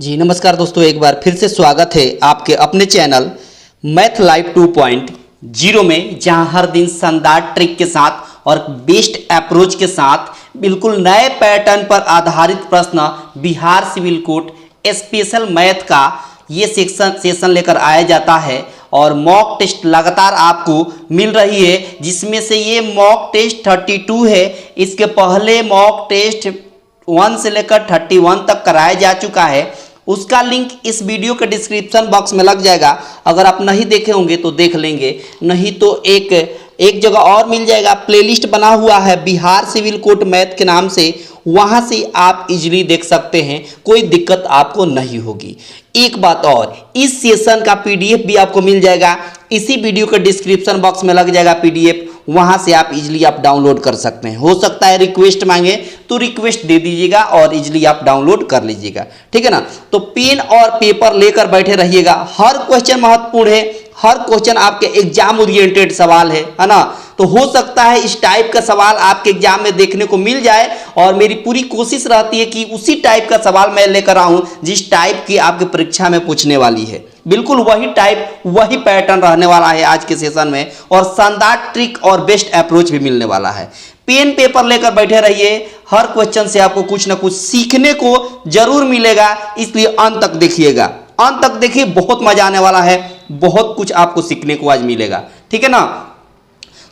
जी नमस्कार दोस्तों, एक बार फिर से स्वागत है आपके अपने चैनल मैथ लाइव 2.0 में, जहां हर दिन शानदार ट्रिक के साथ और बेस्ट अप्रोच के साथ बिल्कुल नए पैटर्न पर आधारित प्रश्न Bihar civil code special math का ये सेशन लेकर आया जाता है। और मॉक टेस्ट लगातार आपको मिल रही है, जिसमें से ये मॉक टेस्ट 32 है। इसके पहले मॉक टेस्ट 1 से लेकर 31 तक कराया जा चुका है। उसका लिंक इस वीडियो के डिस्क्रिप्शन बॉक्स में लग जाएगा। अगर आप नहीं देखे होंगे तो देख लेंगे, नहीं तो एक जगह और मिल जाएगा। प्लेलिस्ट बना हुआ है बिहार सिविल कोड मैथ के नाम से, वहां से आप इजीली देख सकते हैं, कोई दिक्कत आपको नहीं होगी। एक बात और, इस सेशन का पीडीएफ भी आपको मिल जाएगा, इसी वीडियो के डिस्क्रिप्शन बॉक्स में लग जाएगा पीडीएफ, वहां से आप इजीली आप डाउनलोड कर सकते हैं। हो सकता है रिक्वेस्ट मांगे तो रिक्वेस्ट दे दीजिएगा और इजीली आप डाउनलोड कर लीजिएगा, ठीक है ना। तो पेन और पेपर लेकर बैठे रहिएगा, हर क्वेश्चन महत्वपूर्ण है, हर क्वेश्चन आपके एग्जाम ओरिएंटेड सवाल है ना। तो हो सकता है इस टाइप का सवाल आपके एग्जाम में देखने को मिल जाए, और मेरी पूरी कोशिश रहती है कि उसी टाइप का सवाल मैं लेकर आऊं जिस टाइप की आपकी परीक्षा में पूछने वाली है। बिल्कुल वही टाइप, वही पैटर्न रहने वाला है आज के सेशन में, और शानदार ट्रिक और बेस्ट अप्रोच भी मिलने वाला है। पेन पेपर लेकर बैठे रहिए, हर क्वेश्चन से आपको कुछ ना कुछ सीखने को जरूर मिलेगा, इसलिए अंत तक देखिएगा। अंत तक देखिए, बहुत मजा आने वाला है, बहुत कुछ आपको सीखने को आज मिलेगा, ठीक है ना।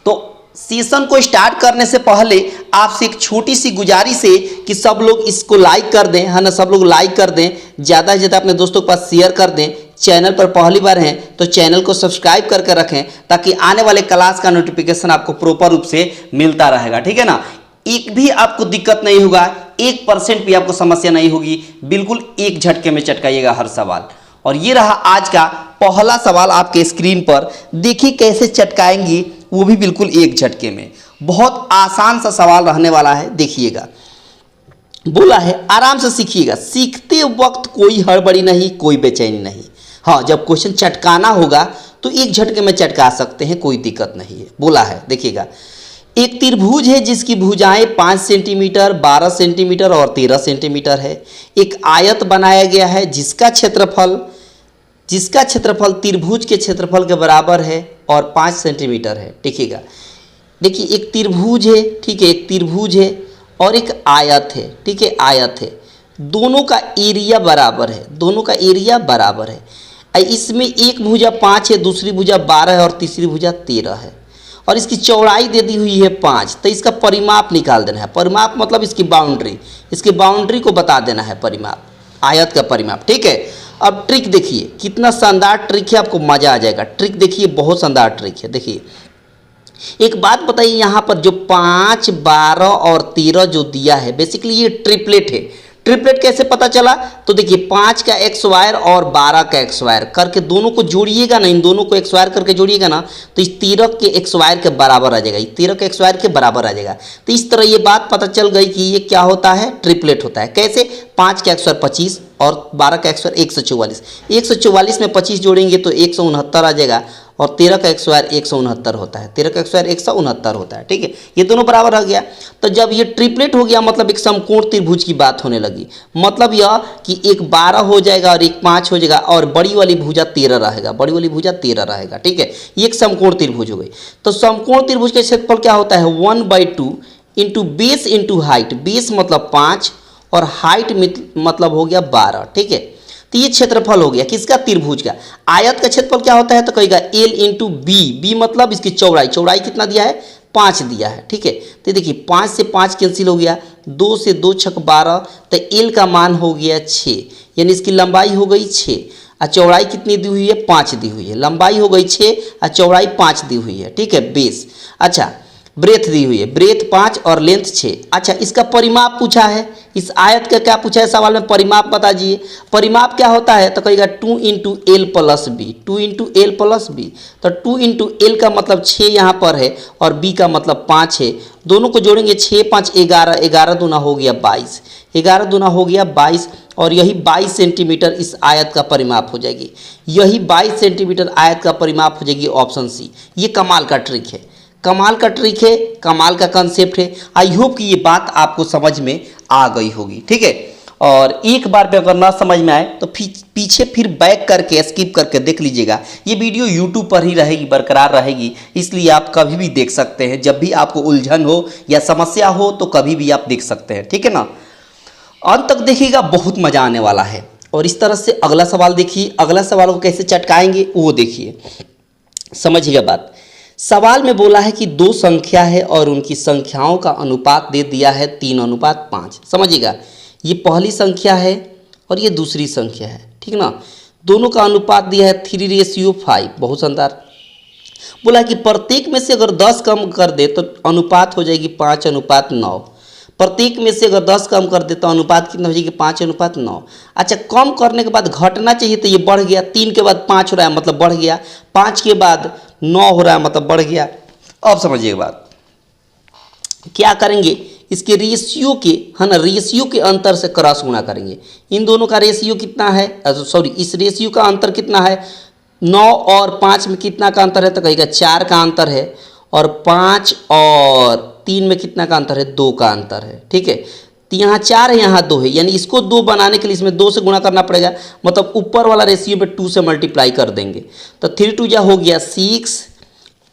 तो सेशन को स्टार्ट करने से पहले आपसे एक छोटी सी गुजारिश है कि सब लोग इसको लाइक कर दें, है ना। सब लोग लाइक कर दें, ज़्यादा से ज़्यादा अपने दोस्तों के पास शेयर कर दें। चैनल पर पहली बार हैं तो चैनल को सब्सक्राइब करके रखें, ताकि आने वाले क्लास का नोटिफिकेशन आपको प्रॉपर रूप से मिलता रहेगा, ठीक है ना। एक भी आपको दिक्कत नहीं होगा, 1% भी आपको समस्या नहीं होगी, बिल्कुल एक झटके में चटकाइएगा हर सवाल। और ये रहा आज का पहला सवाल आपके स्क्रीन पर, देखिए कैसे चटकाएंगी, वो भी बिल्कुल एक झटके में। बहुत आसान सा सवाल रहने वाला है, देखिएगा। बोला है आराम से सीखिएगा, सीखते वक्त कोई हड़बड़ी नहीं, कोई बेचैनी नहीं। हाँ, जब क्वेश्चन चटकाना होगा तो एक झटके में चटका सकते हैं, कोई दिक्कत नहीं है। बोला है, देखिएगा, एक त्रिभुज है जिसकी भुजाएं 5 सेंटीमीटर, 12 सेंटीमीटर और 13 सेंटीमीटर है। एक आयत बनाया गया है जिसका क्षेत्रफल त्रिभुज के क्षेत्रफल के बराबर है और 5 सेंटीमीटर है। देखिएगा, देखिए एक त्रिभुज है, ठीक है, एक त्रिभुज है और एक आयत है, ठीक है, आयत है। दोनों का एरिया बराबर है, दोनों का एरिया बराबर है। इसमें एक भुजा 5 है, दूसरी भुजा 12 है और तीसरी भुजा 13 है, और इसकी चौड़ाई दे दी हुई है 5। तो इसका परिमाप निकाल देना है। परिमाप मतलब इसकी बाउंड्री को बता देना है, परिमाप, आयत का परिमाप, ठीक है। अब ट्रिक देखिए, कितना शानदार ट्रिक है, आपको मजा आ जाएगा। ट्रिक देखिए, बहुत शानदार ट्रिक है। देखिए, एक बात बताइए, यहाँ पर जो 5, 12 और 13 जो दिया है, बेसिकली ये ट्रिपलेट है। ट्रिपलेट कैसे पता चला? तो देखिए, 5 का एक्स वायर और 12 का एक्स वायर करके दोनों को जोड़िएगा ना, इन दोनों को एक्स वायर करके जोड़िएगा ना, तो इस 13 के एक्स वायर के बराबर आ जाएगा, इस 13 के एक्स वायर के बराबर आ जाएगा। तो इस तरह ये बात पता चल गई कि ये क्या होता है, ट्रिपलेट होता है। कैसे? 5 का एक्स वायर 25 और 12 का एक्स वायर 144। 144 में 25 जोड़ेंगे तो 169 आ जाएगा, और 13 का एक्स वायर 169 होता है, 13 का एक्स वायर 169 होता है, ठीक है। ये दोनों बराबर हो गया। तो जब ये ट्रिपलेट हो गया, मतलब एक समकोण त्रिभुज की बात होने लगी। मतलब यह कि एक 12 हो जाएगा और एक 5 हो जाएगा, और बड़ी वाली भुजा 13 रहेगा, बड़ी वाली भुजा 13 रहेगा, ठीक है। ये एक समकोण त्रिभुज हो गई। तो समकोण त्रिभुज का क्षेत्रफल क्या होता है? 1/2 into base into height. Base मतलब 5 और हाइट मतलब हो गया 12, ठीक है। तो ये क्षेत्रफल हो गया किसका? त्रिभुज का। आयत का क्षेत्रफल क्या होता है? तो कहेगा L इंटू बी। बी मतलब इसकी चौड़ाई, चौड़ाई कितना दिया है? 5 दिया है, ठीक है। तो देखिए, 5 से 5 कैंसिल हो गया, 2 से 2 छक 12, तो L का मान हो गया 6, यानी इसकी लंबाई हो गई 6, और चौड़ाई कितनी दी हुई है? 5 दी हुई है। लंबाई हो गई 6 और चौड़ाई 5 दी हुई है, ठीक है। बेस, अच्छा, ब्रेथ दी हुई है, ब्रेथ 5 और लेंथ 6। अच्छा, इसका परिमाप पूछा है, इस आयत का क्या पूछा है सवाल में? परिमाप बता दीजिए। परिमाप क्या होता है? तो कहेगा 2 into L plus B, 2 into L plus B. तो 2 इंटू एल का मतलब 6 यहाँ पर है, और बी का मतलब 5 है। दोनों को जोड़ेंगे, 6 5 11, 11 दूना हो गया 22, 11 दूना हो गया 22, और यही 22 सेंटीमीटर इस आयत का परिमाप हो जाएगी। यही 22 सेंटीमीटर आयत का परिमाप हो जाएगी, ऑप्शन सी। ये कमाल का ट्रिक है, कमाल का ट्रिक है, कमाल का कंसेप्ट है। आई होप कि ये बात आपको समझ में आ गई होगी, ठीक है। और एक बार पे अगर ना समझ में आए तो पीछे फिर बैक करके स्किप करके देख लीजिएगा। ये वीडियो यूट्यूब पर ही रहेगी, बरकरार रहेगी, इसलिए आप कभी भी देख सकते हैं। जब भी आपको उलझन हो या समस्या हो तो कभी भी आप देख सकते हैं, ठीक है ना। अंत तक देखिएगा, बहुत मजा आने वाला है। और इस तरह से अगला सवाल देखिए, अगला सवाल को कैसे चटकाएंगे वो देखिए, समझिएगा बात। सवाल में बोला है कि दो संख्या है और उनकी संख्याओं का अनुपात दे दिया है 3:5। समझिएगा, ये पहली संख्या है और ये दूसरी संख्या है, ठीक ना। दोनों का अनुपात दिया है 3:5। बहुत शानदार। बोला कि प्रत्येक में से अगर 10 कम कर दे तो अनुपात हो जाएगी 5:9। प्रत्येक में से अगर 10 कम कर दे तो अनुपात कितना हो जाएगी 5:9। अच्छा, कम करने के बाद घटना चाहिए तो ये बढ़ गया। 3 के बाद 5 हो रहा है मतलब बढ़ गया, 5 के बाद 9 हो रहा है मतलब बढ़ गया। अब समझिएगा बात, क्या करेंगे, इसके रेशियो के, है ना, रेशियो के अंतर से क्रॉस गुणा करेंगे। इन दोनों का रेशियो कितना है, सॉरी, इस रेशियो का अंतर कितना है, 9 और 5 में कितना का अंतर है, तो कहेगा 4 का अंतर है। और 5 और 3 में कितना का अंतर है, 2 का अंतर है, ठीक है। तो यहाँ 4 है, यहाँ 2 है, यानी इसको 2 बनाने के लिए इसमें 2 से गुणा करना पड़ेगा, मतलब ऊपर वाला रेशियो पे 2 से मल्टीप्लाई कर देंगे। तो 3 2 जा हो गया 6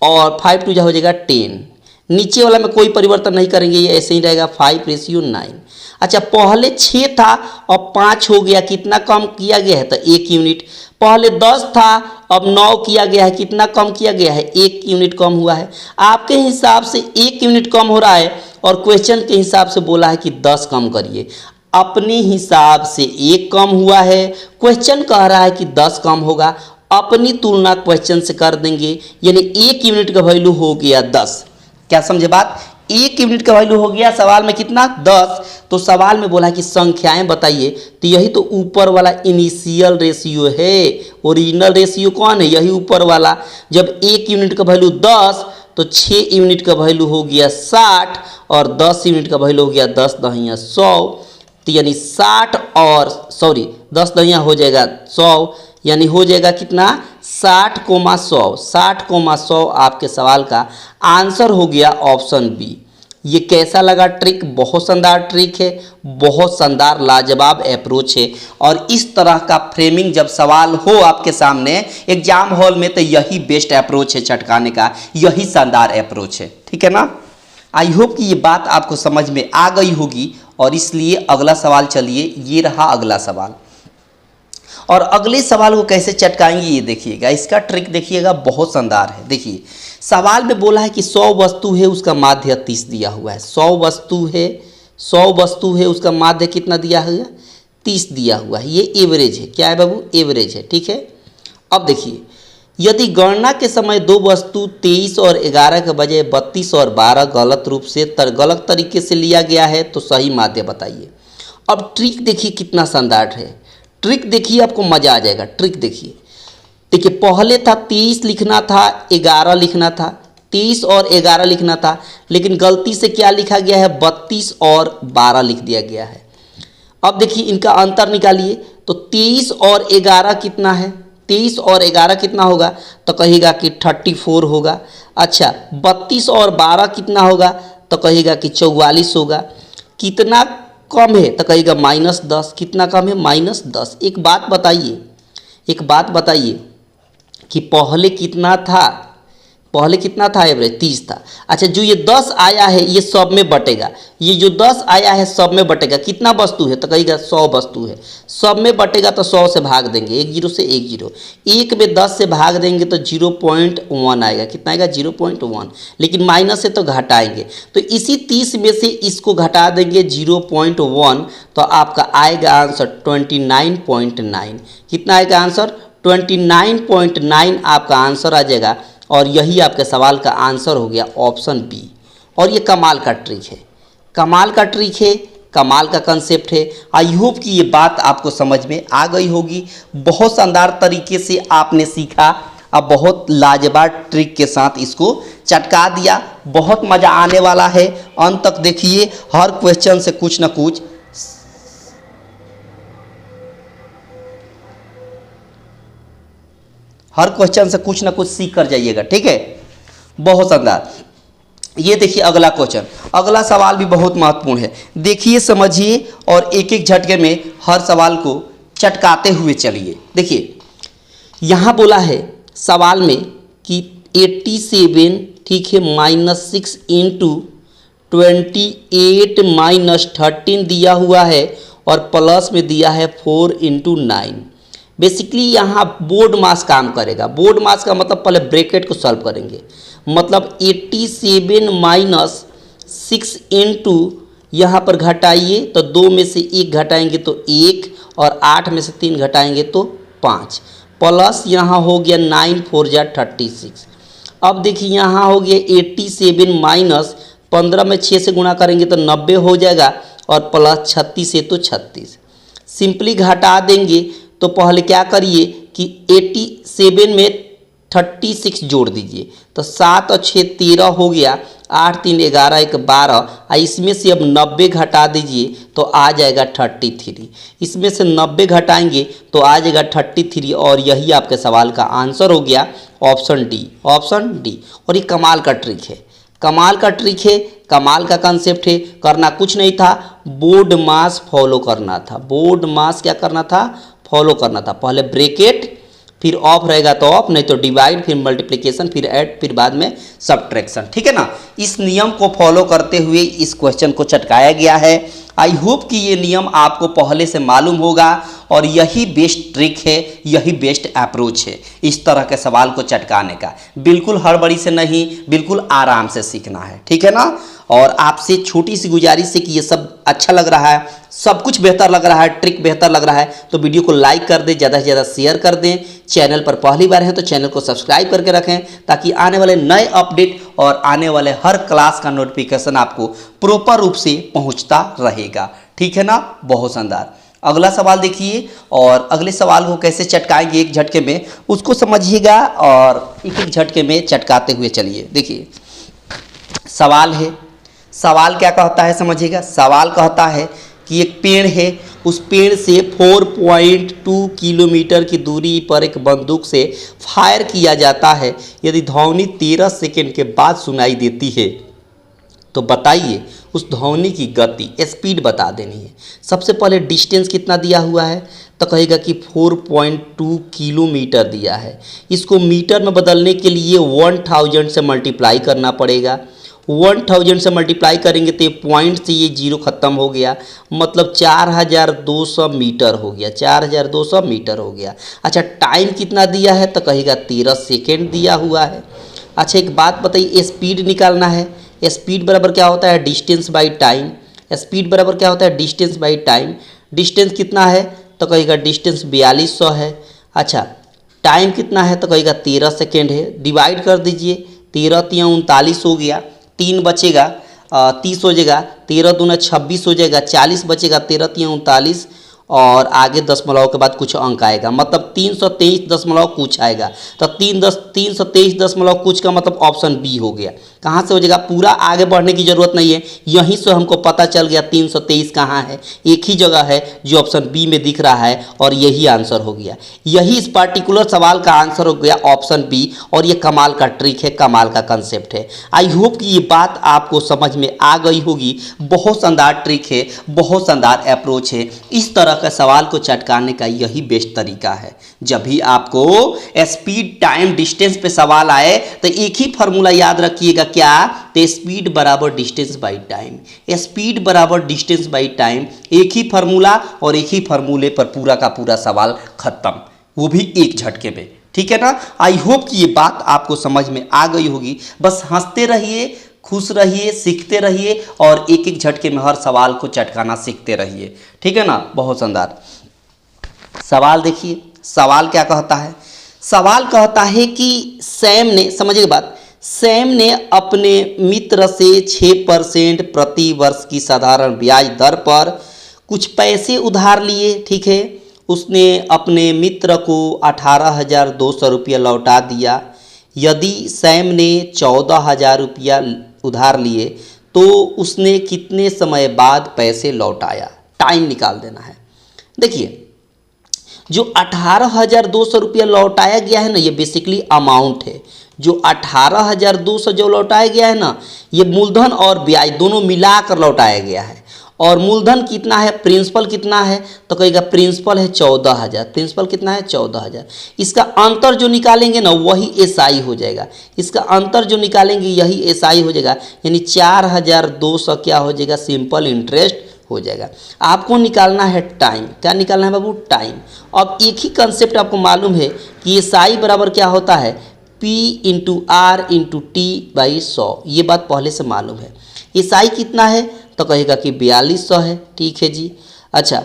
और 5 2 जा हो जाएगा 10। नीचे वाला में कोई परिवर्तन नहीं करेंगे, ये ऐसे ही रहेगा 5:9। अच्छा, पहले 6 था और 5 हो गया, कितना कम किया गया है, तो 1 यूनिट। पहले 10 था अब 9 किया गया है, कितना कम किया गया है, 1 यूनिट कम हुआ है। आपके हिसाब से 1 यूनिट कम हो रहा है और क्वेश्चन के हिसाब से बोला है कि 10 कम करिए। अपने हिसाब से 1 कम हुआ है, क्वेश्चन कह रहा है कि 10 कम होगा। अपनी तुलना क्वेश्चन से कर देंगे, यानी 1 यूनिट का वैल्यू हो गया 10। क्या समझे बात, 1 यूनिट का वैल्यू हो गया सवाल में कितना, 10। तो सवाल में बोला कि संख्याएं बताइए, तो यही तो ऊपर वाला इनिशियल रेशियो है। ओरिजिनल रेशियो कौन है, यही ऊपर वाला। जब 1 यूनिट का वैल्यू 10 तो 6 यूनिट का वैल्यू हो गया 60 और 10 यूनिट का वैल्यू हो गया 10 दहिया 100। तो यानी 60 और सॉरी 10 दहिया हो जाएगा 100, यानी हो जाएगा कितना, 60,100। 60,100 आपके सवाल का आंसर हो गया ऑप्शन बी। ये कैसा लगा ट्रिक, बहुत शानदार ट्रिक है, बहुत शानदार लाजवाब अप्रोच है। और इस तरह का फ्रेमिंग जब सवाल हो आपके सामने एग्जाम हॉल में तो यही बेस्ट अप्रोच है चटकाने का, यही शानदार अप्रोच है, ठीक है ना। आई होप कि ये बात आपको समझ में आ गई होगी। और इसलिए अगला सवाल, चलिए ये रहा अगला सवाल। और अगले सवाल को कैसे चटकाएंगे ये देखिएगा, इसका ट्रिक देखिएगा, बहुत शानदार है। देखिए सवाल में बोला है कि 100 वस्तु है, उसका माध्य 30 दिया हुआ है। 100 वस्तु है, 100 वस्तु है, उसका माध्य कितना दिया हुआ है, 30 दिया हुआ है। ये एवरेज है, क्या है बाबू, एवरेज है, ठीक है। अब देखिए, यदि गणना के समय दो वस्तु 23 और 11 के बजाय 32 और 12 गलत रूप से गलत तरीके से लिया गया है तो सही माध्य बताइए। अब ट्रिक देखिए कितना शानदार है, ट्रिक देखिए आपको मजा आ जाएगा। ट्रिक देखिए, देखिए पहले था 23 लिखना था, 11 लिखना था, 23 और 11 लिखना था, लेकिन गलती से क्या लिखा गया है, 32 और 12 लिख दिया गया है। अब देखिए इनका अंतर निकालिए, तो 23 और 11 कितना है, 23 और 11 कितना होगा, तो कहेगा कि 34 होगा। अच्छा, 32 और 12 कितना होगा, तो कहेगा कि 44 होगा। कितना कम है, तो कहेगा -10। कितना कम है, -10। एक बात बताइए, एक बात बताइए कि पहले कितना था, पहले कितना था एवरेज, 30 था। अच्छा, जो ये 10 आया है ये सब में बटेगा, ये जो 10 आया है सब में बटेगा। कितना वस्तु है, तो कहेगा 100 वस्तु है, सब में बटेगा तो 100 से भाग देंगे, 1 0 से 1 0, 1 में 10 से भाग देंगे तो 0.1 आएगा। कितना आएगा, 0.1। लेकिन माइनस से तो घटाएंगे, तो इसी 30 में से इसको घटा देंगे 0.1, तो आपका आएगा आंसर 29.9। कितना आएगा आंसर, 29.9 आपका आंसर आ जाएगा। और यही आपके सवाल का आंसर हो गया ऑप्शन बी। और ये कमाल का ट्रिक है, कमाल का ट्रिक है, कमाल का कंसेप्ट है। आई होप कि ये बात आपको समझ में आ गई होगी। बहुत शानदार तरीके से आपने सीखा, अब बहुत लाजवाब ट्रिक के साथ इसको चटका दिया। बहुत मज़ा आने वाला है, अंत तक देखिए। हर क्वेश्चन से कुछ ना कुछ सीख कर जाइएगा, ठीक है। बहुत शानदार। ये देखिए अगला क्वेश्चन, अगला सवाल भी बहुत महत्वपूर्ण है। देखिए समझिए और एक एक झटके में हर सवाल को चटकाते हुए चलिए। देखिए यहाँ बोला है सवाल में कि 87 ठीक है -6 इंटू 28 -13 दिया हुआ है और प्लस में दिया है 4 इंटू 9। बेसिकली यहाँ बोर्ड मास काम करेगा। बोर्ड मास का मतलब पहले ब्रैकेट को सॉल्व करेंगे, मतलब 87 -6 इंटू यहाँ पर घटाइए तो 2 में से 1 घटाएंगे तो 1 और 8 में से 3 घटाएंगे तो 5 प्लस यहाँ हो गया 9 4 जा 36। अब देखिए यहाँ हो गया 87 माइनस 15 में 6 से गुणा करेंगे तो 90 हो जाएगा और प्लस 36 से तो 36। सिंपली घटा देंगे तो पहले क्या करिए कि 87 में 36 जोड़ दीजिए तो 7 और 6 13 हो गया, 8 3 11 1 12। इसमें से अब 90 घटा दीजिए तो आ जाएगा 33। इसमें से 90 घटाएंगे तो आ जाएगा 33 और यही आपके सवाल का आंसर हो गया ऑप्शन डी। Option D. और ये कमाल का ट्रिक है, कमाल का ट्रिक है, कमाल का कंसेप्ट है। करना कुछ नहीं था, बोर्ड मास फॉलो करना था। बोर्ड मास क्या करना था? फॉलो करना था। पहले ब्रैकेट, फिर ऑफ रहेगा तो ऑफ, नहीं तो डिवाइड, फिर मल्टीप्लिकेशन, फिर ऐड, फिर बाद में सब्ट्रैक्शन। ठीक है ना। इस नियम को फॉलो करते हुए इस क्वेश्चन को चटकाया गया है। आई होप कि ये नियम आपको पहले से मालूम होगा और यही बेस्ट ट्रिक है, यही बेस्ट अप्रोच है इस तरह के सवाल को चटकाने का। बिल्कुल हड़बड़ी से नहीं, बिल्कुल आराम से सीखना है। ठीक है ना। और आपसे छोटी सी गुजारिश है कि ये सब अच्छा लग रहा है, सब कुछ बेहतर लग रहा है, ट्रिक बेहतर लग रहा है तो वीडियो को लाइक कर दें, ज़्यादा से ज़्यादा शेयर कर दें। चैनल पर पहली बार हैं तो चैनल को सब्सक्राइब करके रखें ताकि आने वाले नए अपडेट और आने वाले हर क्लास का नोटिफिकेशन आपको प्रॉपर रूप से पहुंचता रहेगा। ठीक है ना। बहुत शानदार। अगला सवाल देखिए और अगले सवाल को कैसे चटकाएंगे एक झटके में उसको समझिएगा और एक एक झटके में चटकाते हुए चलिए। देखिए सवाल है, सवाल क्या कहता है समझिएगा। सवाल कहता है कि एक पेड़ है, उस पेड़ से 4.2 किलोमीटर की दूरी पर एक बंदूक से फायर किया जाता है। यदि ध्वनि 13 सेकंड के बाद सुनाई देती है तो बताइए उस ध्वनि की गति, स्पीड बता देनी है। सबसे पहले डिस्टेंस कितना दिया हुआ है तो कहेगा कि 4.2 किलोमीटर दिया है। इसको मीटर में बदलने के लिए 1000 से मल्टीप्लाई करना पड़ेगा। 1000 से मल्टीप्लाई करेंगे तो ये पॉइंट से ये जीरो खत्म हो गया, मतलब 4200 मीटर हो गया। 4200 मीटर हो गया। अच्छा टाइम कितना दिया है तो कहेगा 13 सेकेंड दिया हुआ है। अच्छा एक बात बताइए, स्पीड निकालना है। स्पीड बराबर क्या होता है? Distance by time. स्पीड बराबर क्या होता है? Distance by time. डिस्टेंस कितना है तो कहेगा डिस्टेंस 4200 है। अच्छा टाइम कितना है तो कहेगा 13 सेकेंड है। डिवाइड कर दीजिए, 13 3 39 हो गया, 3 बचेगा 30 हो जाएगा, 13 दूना 26 हो जाएगा, 40 बचेगा, 13 3 39 और आगे दशमलव के बाद कुछ अंक आएगा, मतलब 323 दशमलव कुछ आएगा। तो 323 दशमलव कुछ का मतलब ऑप्शन बी हो गया। कहाँ से हो जाएगा? पूरा आगे बढ़ने की जरूरत नहीं है, यहीं से हमको पता चल गया 323 कहाँ है। एक ही जगह है जो ऑप्शन बी में दिख रहा है और यही आंसर हो गया। यही इस पार्टिकुलर सवाल का आंसर हो गया ऑप्शन बी। और ये कमाल का ट्रिक है, कमाल का कंसेप्ट है। आई होप कि ये बात आपको समझ में आ गई होगी। बहुत शानदार ट्रिक है, बहुत शानदार अप्रोच है। इस तरह का सवाल को चटकाने का यही बेस्ट तरीका है। जब भी आपको स्पीड टाइम डिस्टेंस पे सवाल आए तो एक ही फॉर्मूला याद रखिएगा, क्या? तो स्पीड बराबर डिस्टेंस बाई टाइम। स्पीड बराबर डिस्टेंस बाई टाइम, एक ही फार्मूला और एक ही फार्मूले पर पूरा का पूरा सवाल खत्म, वो भी एक झटके में। ठीक है ना। आई होप कि ये बात आपको समझ में आ गई होगी। बस हंसते रहिए, खुश रहिए, सीखते रहिए और एक एक झटके में हर सवाल को चटकाना सीखते रहिए। ठीक है ना। बहुत शानदार। सवाल देखिए, सवाल क्या कहता है? सवाल कहता है कि सैम ने, समझिए बात, सैम ने अपने मित्र से 6% प्रति वर्ष की साधारण ब्याज दर पर कुछ पैसे उधार लिए। ठीक है। उसने अपने मित्र को 18,200 रुपया लौटा दिया। यदि सैम ने 14,000 रुपया उधार लिए तो उसने कितने समय बाद पैसे लौटाया? टाइम निकाल देना है। देखिए जो 18,200 रुपया लौटाया गया है ना, ये बेसिकली अमाउंट है। जो 18,200 जो लौटाया गया है ना, ये मूलधन और ब्याज दोनों मिलाकर लौटाया गया है। और मूलधन कितना है, प्रिंसिपल कितना है, तो कहेगा प्रिंसिपल है 14,000। प्रिंसिपल कितना है 14,000। इसका अंतर जो निकालेंगे ना वही एसआई हो जाएगा। इसका अंतर जो निकालेंगे यही एसआई हो जाएगा, यानी 4,200 क्या हो जाएगा, सिंपल इंटरेस्ट हो जाएगा। आपको निकालना है टाइम। क्या निकालना है बाबू, टाइम। अब एक ही कंसेप्ट आपको मालूम है कि एसआई बराबर क्या होता है, P into R into T by 100। ये बात पहले से मालूम है। एसआई कितना है तो कहेगा कि 4200 है। ठीक है जी। अच्छा,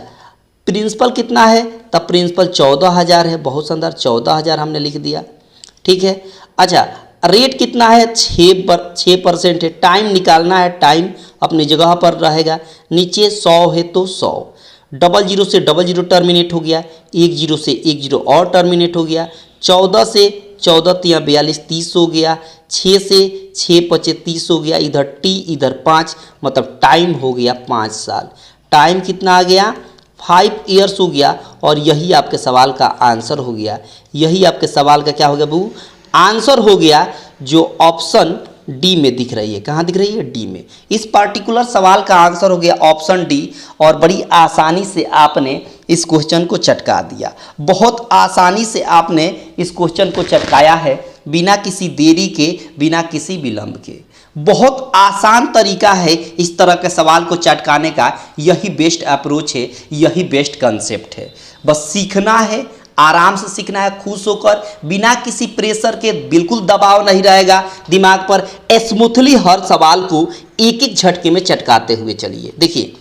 प्रिंसिपल कितना है, तब प्रिंसिपल 14,000 है। बहुत शानदार, 14,000 हमने लिख दिया। ठीक है। अच्छा, रेट कितना है, 6% है। टाइम निकालना है, टाइम अपनी जगह पर रहेगा। नीचे 100 है तो 100, 00 से 00 टर्मिनेट हो गया, 10 से 10 और टर्मिनेट हो गया, 14 से 14 तिया 42, 30 हो गया, 6 से 6 पचे 30 हो गया, इधर टी इधर 5, मतलब टाइम हो गया 5 साल। टाइम कितना आ गया, 5 ईयर्स हो गया। और यही आपके सवाल का आंसर हो गया। यही आपके सवाल का क्या हो गया बहू, आंसर हो गया, जो ऑप्शन डी में दिख रही है। कहाँ दिख रही है, डी में। इस पार्टिकुलर सवाल का आंसर हो गया ऑप्शन डी। और बड़ी आसानी से आपने इस क्वेश्चन को चटका दिया। बहुत आसानी से आपने इस क्वेश्चन को चटकाया है, बिना किसी देरी के, बिना किसी विलंब के। बहुत आसान तरीका है इस तरह के सवाल को चटकाने का। यही बेस्ट अप्रोच है, यही बेस्ट कंसेप्ट है। बस सीखना है, आराम से सीखना है, खुश होकर, बिना किसी प्रेशर के। बिल्कुल दबाव नहीं रहेगा दिमाग पर। स्मूथली हर सवाल को एक एक झटके में चटकाते हुए चलिए। देखिए,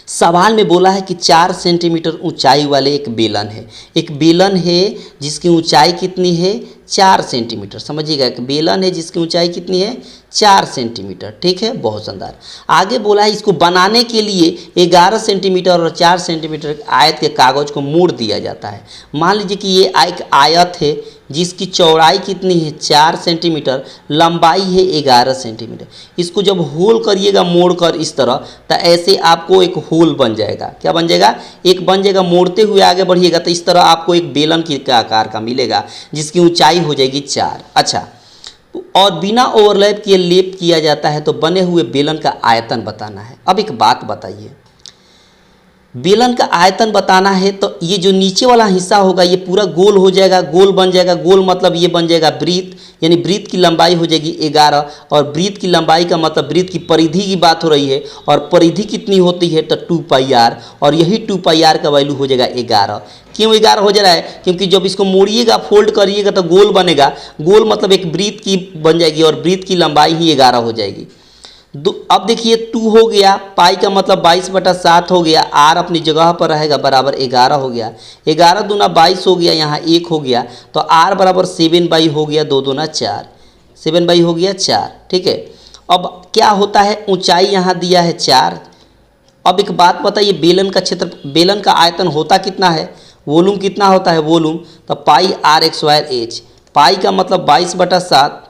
सवाल में बोला है कि 4 सेंटीमीटर ऊंचाई वाले एक बेलन है। एक बेलन है जिसकी ऊंचाई कितनी है, 4 सेंटीमीटर। समझिएगा, एक बेलन है जिसकी ऊंचाई कितनी है, 4 सेंटीमीटर। ठीक है, बहुत शानदार। आगे बोला है इसको बनाने के लिए 11 सेंटीमीटर और 4 सेंटीमीटर आयत के कागज को मोड़ दिया जाता है। मान लीजिए कि ये एक आयत है जिसकी चौड़ाई कितनी है, 4 सेंटीमीटर, लंबाई है 11 सेंटीमीटर। इसको जब होल करिएगा मोड़ कर इस तरह, तो ऐसे आपको एक होल बन जाएगा। क्या बन जाएगा, एक बन जाएगा। मोड़ते हुए आगे बढ़िएगा तो इस तरह आपको एक बेलन के आकार का मिलेगा जिसकी ऊंचाई हो जाएगी 4। अच्छा, और बिना ओवरलैप किए लेप किया जाता है तो बने हुए बेलन का आयतन बताना है। अब एक बात बताइए, बेलन का आयतन बताना है तो ये जो नीचे वाला हिस्सा होगा ये पूरा गोल हो जाएगा, गोल बन जाएगा। गोल मतलब ये बन जाएगा वृत्त, यानी वृत्त की लंबाई हो जाएगी 11। और वृत्त की लंबाई का मतलब वृत्त की परिधि की बात हो रही है। और परिधि कितनी होती है तो 2πr, और यही 2πr का वैल्यू हो जाएगा 11। क्यों 11 हो जा रहा है, क्योंकि जब इसको मोड़िएगा, फोल्ड करिएगा तो गोल बनेगा। गोल मतलब एक वृत्त की बन जाएगी और वृत्त की लंबाई ही 11 हो जाएगी। अब देखिए 2 हो गया, पाई का मतलब 22/7 हो गया, आर अपनी जगह पर रहेगा, बराबर 11 हो गया। 11 दूना 22 हो गया, यहाँ 1 हो गया, तो आर बराबर 7/, हो गया 2 दूना 4, 7/, हो गया 4। ठीक है। अब क्या होता है, ऊंचाई यहाँ दिया है 4। अब एक बात बताइए, बेलन का क्षेत्र, बेलन का आयतन होता कितना है, वॉल्यूम कितना होता है, वॉल्यूम तो पाई r²h। पाई का मतलब 22/7,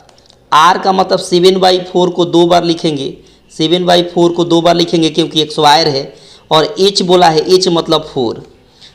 आर का मतलब 7/4 को 2 बार लिखेंगे, 7/4 को 2 बार लिखेंगे क्योंकि एक स्क्वायर है। और एच बोला है, एच मतलब 4।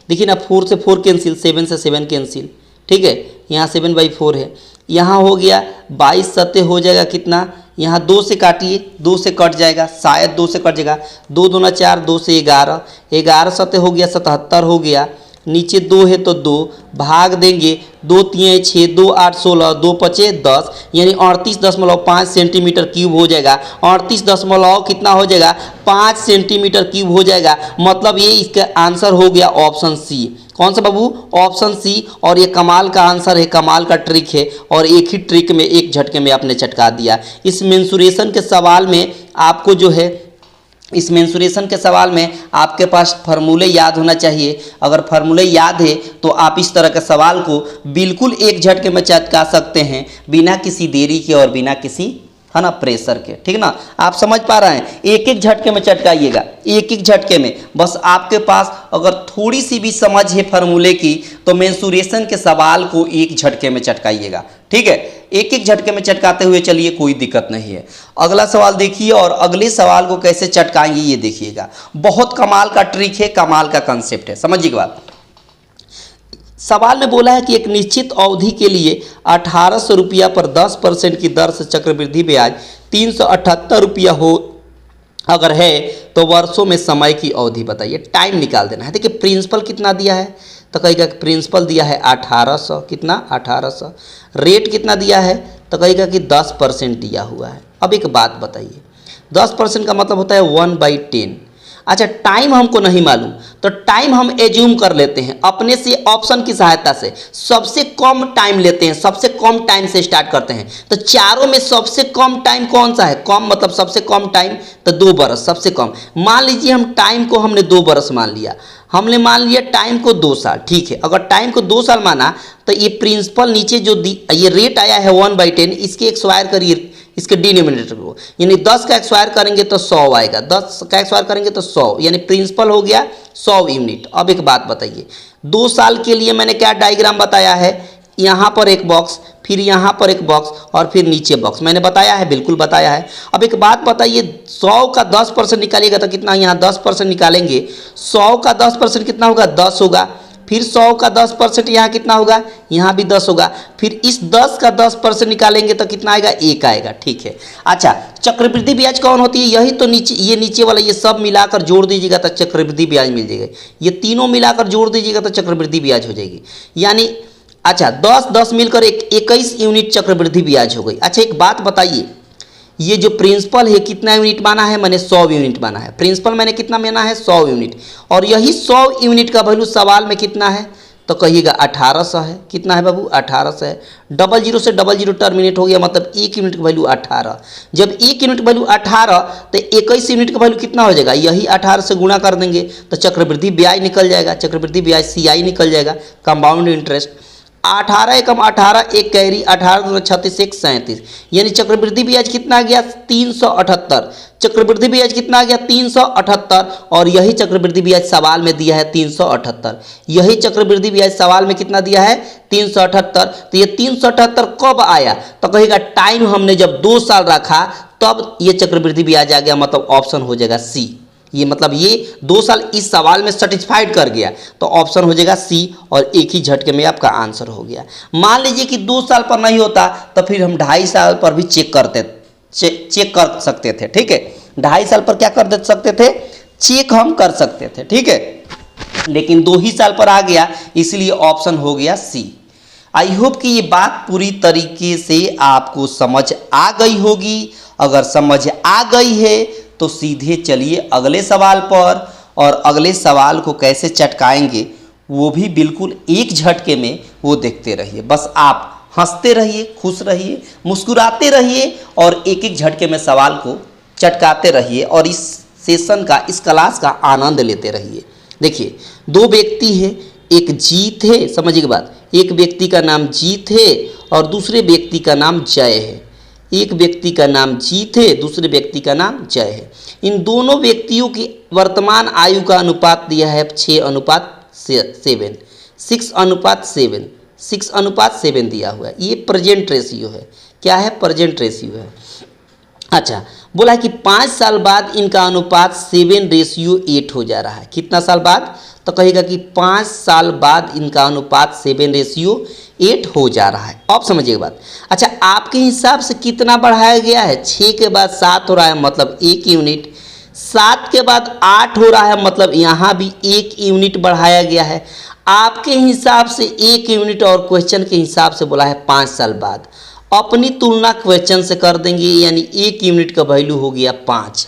देखिए ना, 4 से 4 कैंसिल, 7 से 7 कैंसिल। ठीक है, यहाँ 7/4 है। यहाँ हो गया 22 सत्ते हो जाएगा कितना, यहाँ 2 से काटिए, 2 से कट जाएगा, शायद 2 से कट जाएगा। 2 दूना 4, 2 से 11, 11 सत्ते हो गया 77 हो गया। नीचे 2 है तो 2 भाग देंगे, 2 3 6, 2 8 16, 2 5 10, यानी 38.5 सेंटीमीटर क्यूब हो जाएगा। 38 कितना हो जाएगा, 5 सेंटीमीटर क्यूब हो जाएगा। मतलब ये इसका आंसर हो गया ऑप्शन सी। कौन सा बाबू, ऑप्शन सी। और ये कमाल का आंसर है, कमाल का ट्रिक है। और एक ही ट्रिक में, एक झटके में आपने चटका दिया। इस मेंसुरेशन के सवाल में आपको जो है, इस मेंसुरेशन के सवाल में आपके पास फार्मूले याद होना चाहिए। अगर फार्मूले याद है तो आप इस तरह के सवाल को बिल्कुल एक झटके में चटका सकते हैं, बिना किसी देरी के और बिना किसी, है ना, प्रेशर के। ठीक ना, आप समझ पा रहे हैं। एक एक झटके में चटकाइएगा, एक एक झटके में। बस आपके पास अगर थोड़ी सी भी समझ है फार्मूले की तो मेंसुरेशन के सवाल को एक झटके में चटकाइएगा। ठीक है, एक एक झटके में चटकाते हुए चलिए, कोई दिक्कत नहीं है। अगला सवाल देखिए, और अगले सवाल को कैसे चटकाएंगे ये देखिएगा। बहुत कमाल का ट्रिक है, कमाल का कंसेप्ट है, समझिए बात। सवाल में बोला है कि एक निश्चित अवधि के लिए 1800 रुपया पर 10% की दर से चक्रवृद्धि ब्याज 378 रुपया हो अगर है तो वर्षों में समय की अवधि बताइए। टाइम निकाल देना है। देखिए प्रिंसिपल कितना दिया है, तो कहेगा कि प्रिंसिपल दिया है 1800, कितना 1800। रेट कितना दिया है, तो कहेगा कि 10% दिया हुआ है। अब एक बात बताइए, 10% का मतलब होता है 1/10। अच्छा टाइम हमको नहीं मालूम, तो टाइम हम एज्यूम कर लेते हैं अपने से ऑप्शन की सहायता से, सबसे कम टाइम लेते हैं, सबसे कम टाइम से स्टार्ट करते हैं। तो चारों में सबसे कम टाइम कौन सा है, कम मतलब सबसे कम टाइम, तो 2 बरस सबसे कम। मान लीजिए हम टाइम को हमने 2 बरस मान लिया, हमने मान लिया टाइम को 2 साल, ठीक है। अगर टाइम को 2 साल माना तो ये प्रिंसिपल नीचे जो ये रेट आया है 1/10, इसके एक्सवायर करिए इसके डिनोमिनेटर को, यानी 10 का एक्सवायर करेंगे तो 100 आएगा, 10 का एक्सवायर करेंगे तो 100, यानी प्रिंसिपल हो गया 100 यूनिट। अब एक बात बताइए, 2 साल के लिए मैंने क्या डायग्राम बताया है, यहाँ पर एक बॉक्स, फिर यहाँ पर एक बॉक्स और फिर नीचे बॉक्स, मैंने बताया है, बिल्कुल बताया है। अब एक बात बताइए, 100 का 10% निकालिएगा तो कितना, यहाँ 10% निकालेंगे, 100 का 10% कितना होगा, 10 होगा। फिर 100 का 10% यहाँ कितना होगा, यहाँ भी 10 होगा। फिर इस 10 का 10% निकालेंगे तो कितना आएगा, 1 आएगा, ठीक है। अच्छा चक्रवृद्धि ब्याज कौन होती है, यही तो नीचे, ये नीचे वाला, ये सब मिलाकर जोड़ दीजिएगा तो चक्रवृद्धि ब्याज मिल जाएगा। ये तीनों मिलाकर जोड़ दीजिएगा तो चक्रवृद्धि ब्याज हो जाएगी, यानी अच्छा 10 मिलकर 21 यूनिट चक्रवृद्धि ब्याज हो गई। अच्छा एक बात बताइए, ये जो प्रिंसिपल है कितना यूनिट माना है, मैंने 100 यूनिट माना है। प्रिंसिपल मैंने कितना माना है, 100 यूनिट, और यही 100 यूनिट का वैल्यू सवाल में कितना है, तो कहिएगा 1800 है। कितना है बाबू, 1800 है। 00 से 00 टर्मिनेट हो गया, मतलब 1 यूनिट का वैल्यू 18। जब 1 यूनिट का वैल्यू 18 तो 21 यूनिट का वैल्यू कितना हो जाएगा, यही 18 से गुणा कर देंगे तो चक्रवृद्धि ब्याज निकल जाएगा, चक्रवृद्धि ब्याज CI निकल जाएगा, कंपाउंड इंटरेस्ट। 18 एकम 18, एक कैरी, 18 36 1 37, यानी चक्रवृद्धि ब्याज कितना आ गया, 378। चक्रवृद्धि ब्याज कितना आ गया, 378, और यही चक्रवृद्धि ब्याज सवाल में दिया है 378। यही चक्रवृद्धि ब्याज सवाल में कितना दिया है, 378। तो ये 378 कब आया, तो कहेगा टाइम हमने जब 2 साल रखा तब ये चक्रवृद्धि ब्याज आ गया, मतलब ऑप्शन हो जाएगा C। ये मतलब ये 2 साल इस सवाल में सेटिस्फाइड कर गया, तो ऑप्शन हो जाएगा C, और एक ही झटके में आपका आंसर हो गया। मान लीजिए कि 2 साल पर नहीं होता तो फिर हम 2.5 साल पर भी चेक कर सकते थे, ठीक है। 2.5 साल पर क्या कर सकते थे, चेक हम कर सकते थे, ठीक है। लेकिन 2 ही साल पर आ गया, इसलिए ऑप्शन हो गया C। आई होप कि ये बात पूरी तरीके से आपको समझ आ गई होगी। अगर समझ आ गई है तो सीधे चलिए अगले सवाल पर, और अगले सवाल को कैसे चटकाएंगे वो भी बिल्कुल एक झटके में वो देखते रहिए। बस आप हंसते रहिए, खुश रहिए, मुस्कुराते रहिए, और एक एक झटके में सवाल को चटकाते रहिए, और इस सेशन का, इस क्लास का आनंद लेते रहिए। देखिए 2 व्यक्ति है, एक जीत है, समझिए बात, एक व्यक्ति का नाम जीत है और दूसरे व्यक्ति का नाम जय है। एक व्यक्ति का नाम जीत है, दूसरे व्यक्ति का नाम जय है। इन दोनों व्यक्तियों की वर्तमान आयु का अनुपात दिया है 6:7, 6:7 दिया हुआ है। ये प्रेजेंट रेशियो है, क्या है, प्रेजेंट रेशियो है। अच्छा बोला है कि 5 साल बाद इनका अनुपात 7:8 हो जा रहा है। कितना साल बाद, तो कहेगा कि 5 साल बाद इनका अनुपात 7:8 हो जा रहा है। अब समझिएगा बात। अच्छा आपके हिसाब से कितना बढ़ाया गया है, 6 के बाद 7 हो रहा है, मतलब 1 यूनिट, 7 के बाद 8 हो रहा है, मतलब यहाँ भी 1 यूनिट बढ़ाया गया है। आपके हिसाब से 1 यूनिट, और क्वेश्चन के हिसाब से बोला है 5 साल बाद। अपनी तुलना क्वेश्चन से कर देंगे, यानी 1 यूनिट का वैल्यू हो गया 5।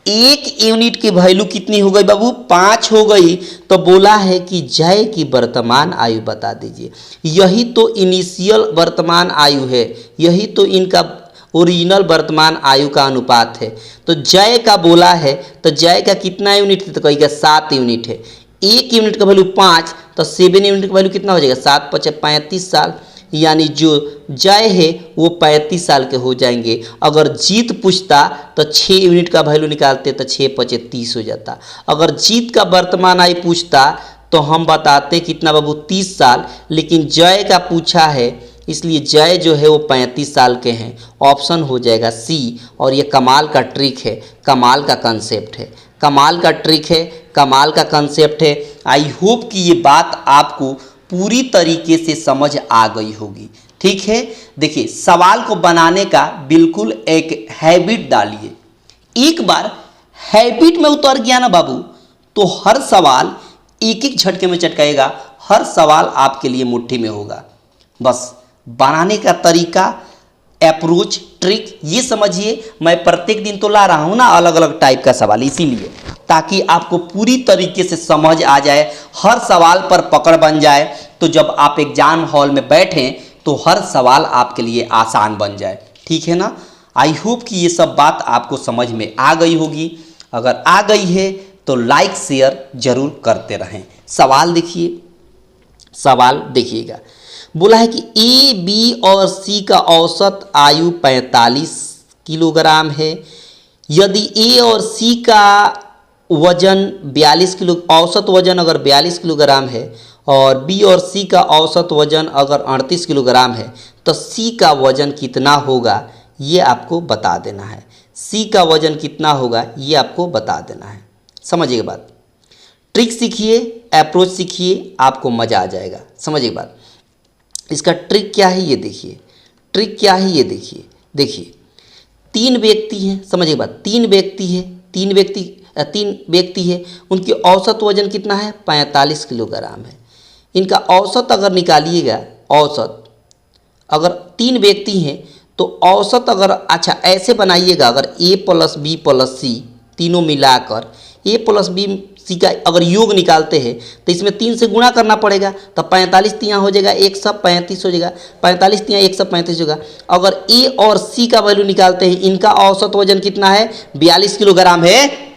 1 यूनिट की वैल्यू कितनी हो गई बाबू, 5 हो गई। तो बोला है कि जय की वर्तमान आयु बता दीजिए। यही तो इनिशियल वर्तमान आयु है, यही तो इनका ओरिजिनल वर्तमान आयु का अनुपात है। तो जय का बोला है, तो जय का कितना यूनिट है, तो कहेगा 7 यूनिट है। 1 यूनिट का वैल्यू 5, तो 7 यूनिट का वैल्यू कितना हो जाएगा, 7 × 5 = 35 साल, यानी जो जय है वो 35 साल के हो जाएंगे। अगर जीत पूछता तो 6 यूनिट का वैल्यू निकालते तो 6 × 5 = 30 हो जाता। अगर जीत का वर्तमान आयु पूछता तो हम बताते कितना बाबू, 30 साल, लेकिन जय का पूछा है इसलिए जय जो है वो 35 साल के हैं। ऑप्शन हो जाएगा C। और ये कमाल का ट्रिक है, कमाल का कंसेप्ट है, कमाल का ट्रिक है, कमाल का कंसेप्ट है। आई होप कि ये बात आपको पूरी तरीके से समझ आ गई होगी। ठीक है, देखिए सवाल को बनाने का बिल्कुल एक हैबिट डालिए। एक बार हैबिट में उतर गया ना बाबू, तो हर सवाल एक एक झटके में चटकाएगा, हर सवाल आपके लिए मुट्ठी में होगा। बस बनाने का तरीका, अप्रोच, ट्रिक ये समझिए। मैं प्रत्येक दिन तो ला रहा हूँ ना अलग अलग टाइप का सवाल, इसीलिए ताकि आपको पूरी तरीके से समझ आ जाए, हर सवाल पर पकड़ बन जाए, तो जब आप एग्जाम हॉल में बैठें तो हर सवाल आपके लिए आसान बन जाए। ठीक है ना। आई होप कि ये सब बात आपको समझ में आ गई होगी। अगर आ गई है तो लाइक शेयर जरूर करते रहें। सवाल देखिए, सवाल देखिएगा। बोला है कि ए, बी और सी का औसत आयु 45 किलोग्राम है। यदि ए और सी का वजन 42 किलो, औसत वजन अगर 42 किलोग्राम है और बी और सी का औसत वजन अगर 38 किलोग्राम है, तो सी का वजन कितना होगा ये आपको बता देना है। सी का वजन कितना होगा ये आपको बता देना है। समझिए बात, ट्रिक सीखिए, अप्रोच सीखिए, आपको मज़ा आ जाएगा। समझिए बात, इसका ट्रिक क्या है ये देखिए। ट्रिक क्या है ये देखिए। देखिए 3 व्यक्ति हैं, समझिए बात, 3 व्यक्ति है, 3 व्यक्ति है, उनकी औसत वजन कितना है 45 किलोग्राम है। इनका औसत अगर निकालिएगा, औसत अगर 3 व्यक्ति हैं तो औसत अगर, अच्छा ऐसे बनाइएगा, अगर ए प्लस बी प्लस सी तीनों मिलाकर ए प्लस बी सी का अगर योग निकालते हैं तो इसमें 3 से गुणा करना पड़ेगा, तो 45 तियाँ हो जाएगा 135 हो जाएगा, 45 तियाँ 135 होगा। अगर ए और सी का वैल्यू निकालते हैं, इनका औसत वजन कितना है 42 किलोग्राम है।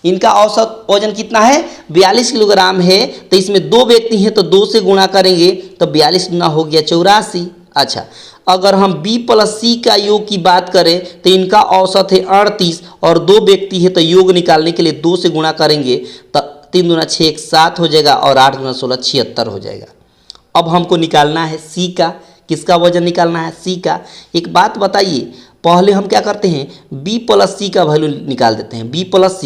इनका औसत वजन कितना है 42 किलोग्राम है। तो इसमें 2 व्यक्ति हैं तो 2 से गुणा करेंगे तो 42 गुना हो गया 84। अच्छा, अगर हम B प्लस सी का योग की बात करें तो इनका औसत है 38 और 2 व्यक्ति है तो योग निकालने के लिए 2 से गुणा करेंगे तो 3 दूना 6 7 हो जाएगा और 8 दूना 16 76 हो जाएगा। अब हमको निकालना है सी का, किसका वजन निकालना है सी का। एक बात बताइए, पहले हम क्या करते हैं b प्लस सी का वैल्यू निकाल देते हैं। b प्लस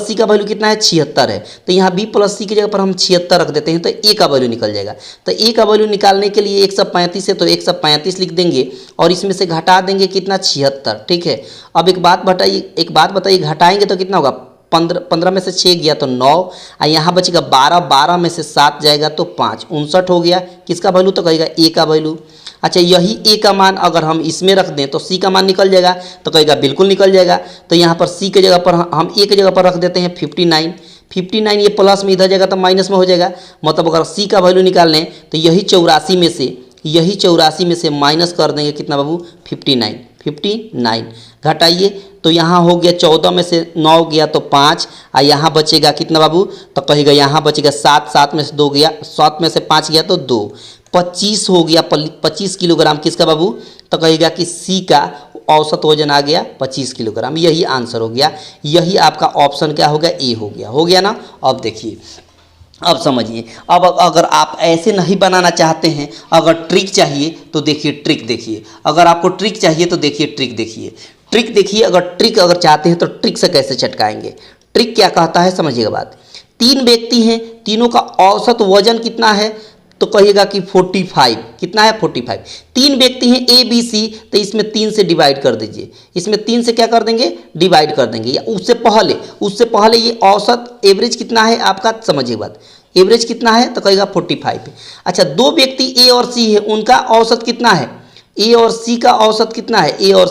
सी का वैल्यू कितना है 76 है, तो यहाँ b प्लस सी की जगह पर हम 76 रख देते हैं तो a का वैल्यू निकल जाएगा। तो a का वैल्यू निकालने के लिए 135 है तो 135 लिख देंगे और इसमें से घटा देंगे कितना 76। ठीक है। अब एक बात बताइए, घटाएंगे तो कितना होगा 15 में से 6 गया तो 9 और यहाँ बचेगा 12 में से 7 जाएगा तो 5, 59 हो गया। किसका वैल्यू तो कहेगा ए का वैल्यू। अच्छा, यही ए का मान अगर हम इसमें रख दें तो सी का मान निकल जाएगा, तो कहेगा बिल्कुल निकल जाएगा। तो यहाँ पर सी के जगह पर हम ए के जगह पर रख देते हैं 59, ये प्लस में इधर जाएगा तो माइनस में हो जाएगा। मतलब अगर सी का वैल्यू निकाल लें तो यही 84 में से माइनस कर देंगे कितना बाबू 59। घटाइए तो यहाँ हो गया 14 में से 9 गया तो 5 और यहाँ बचेगा कितना बाबू, तो कहेगा यहाँ बचेगा 7 में से 2 गया, 7 में से 5 गया तो 2, 25 हो गया 25 किलोग्राम किसका बाबू, तो कहेगा कि सी का औसत वजन आ गया 25 किलोग्राम। यही आंसर हो गया, यही आपका ऑप्शन क्या हो गया ए हो गया ना। अब देखिए, अब समझिए, अब अगर आप ऐसे नहीं बनाना चाहते हैं, अगर ट्रिक चाहिए तो देखिए ट्रिक देखिए, अगर आपको ट्रिक चाहिए तो देखिए ट्रिक देखिए, अगर ट्रिक चाहते हैं तो ट्रिक से कैसे चटकाएंगे। ट्रिक क्या कहता है समझिएगा बात। 3 व्यक्ति हैं, तीनों का औसत वजन कितना है, तो कहिएगा कि 45। कितना है 45। 3 व्यक्ति हैं ए बी सी, तो इसमें 3 से डिवाइड कर दीजिए, इसमें 3 से क्या कर देंगे डिवाइड कर देंगे। या उससे पहले ये औसत एवरेज कितना है आपका, समझिए बात, एवरेज कितना है तो कहेगा 45। अच्छा, 2 व्यक्ति ए और सी है, उनका औसत कितना है, ए और सी का औसत कितना है, ए और